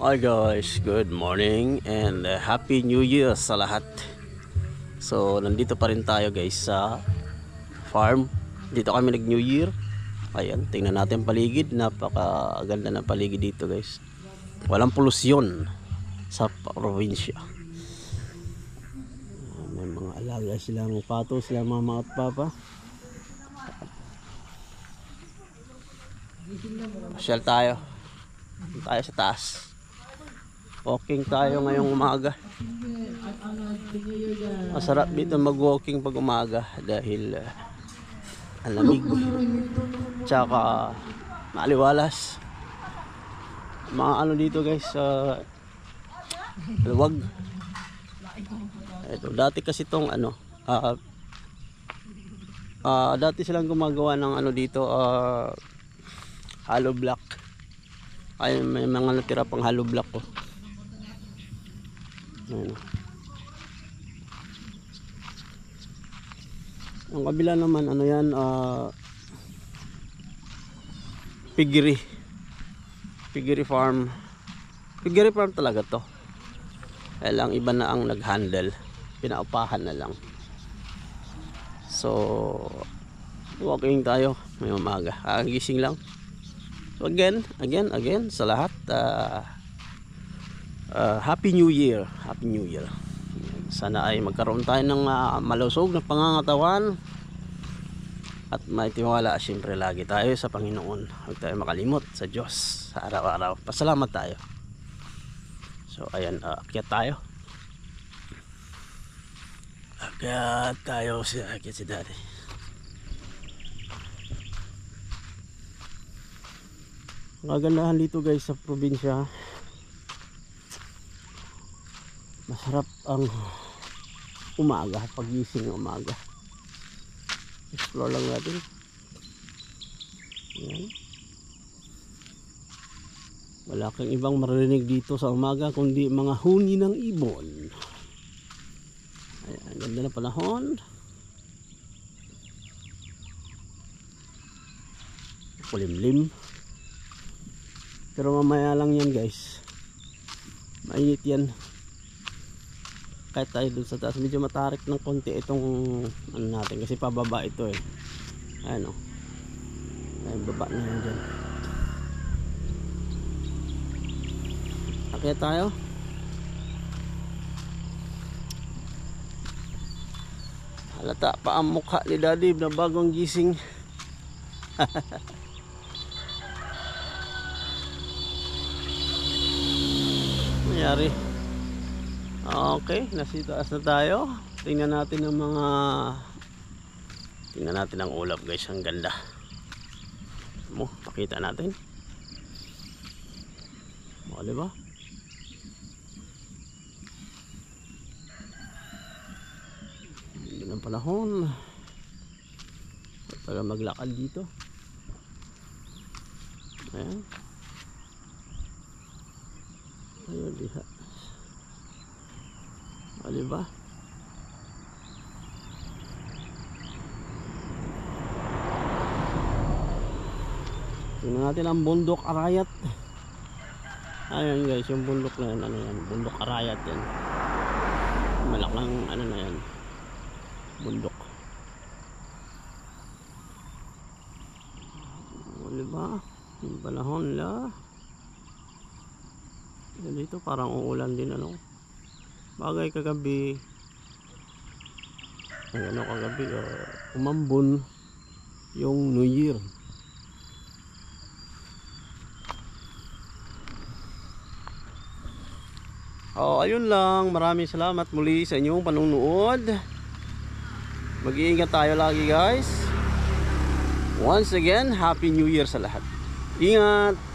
Hi guys, good morning and Happy New Year sa lahat. So nandito pa rin tayo guys sa farm. Dito kami nag New Year. Ayan, tingnan natin paligid. Napakaganda ng paligid dito guys. Walang polusyon sa probinsya. May mga alaga silang pato, silang mama at papa. Pasyal tayo. Tayo sa taas. Walking tayo ngayong umaga. Masarap dito mag-walking pag umaga dahil ang lamig. Tsaka maaliwalas. Mga ano dito guys, luwag. Ito, dati kasi itong ano, dati silang gumagawa ng ano dito, hollow block. Ay, may mga natira pang hollow block ko. Ayan. Ang kabila naman ano yan, piggery farm. Piggery farm talaga to. Kaya lang iba na ang nag-handle, pinaupahan na lang. So walking tayo may umaga, gising lang. So again sa lahat, Happy New Year. Happy New Year. Sana ay magkaroon tayo ng malusog na pangangatawan at may tiwala siyempre lagi tayo sa Panginoon. Huwag tayo makalimot sa Diyos sa araw-araw. Pasalamat tayo. So ayan, akyat tayo. Akyat si Daddy. Ang kagandahan dito guys sa probinsya, masarap ang umaga, pagising ng umaga. Explore lang natin. Ayan. Wala kang ibang marinig dito sa umaga kundi mga huni ng ibon. Ayan, ganda na panahon. Kulimlim. Pero mamaya lang yan guys. Mainit yan. Kahit tayo dun sa taas, medyo matarik ng konti itong ano natin kasi pababa ito eh. Ayan o. Ayan, baba na yan dyan. Akyat tayo. Halata pa ang mukha ni Daddy na bagong gising. Nangyari. Okay, nasa taas na tayo. Tingnan natin ang ulap guys, ang ganda. Pakita natin. O, diba? Hindi ng panahon. Para maglakad dito. Ayan. Ayun, diha. O, diba? Tingnan natin ang bundok Arayat. Ayan guys, yung bundok na yan, ano yan, bundok Arayat yan. Malakang ano na yan, bundok. O, diba? Yung panahon la. Dito parang uulan din ano. Bagay kagabi, kagabi umambon yung New Year. Ayun lang, maraming salamat muli sa inyong panunood. Mag-iingat tayo lagi guys. Once again, Happy New Year sa lahat. Ingat.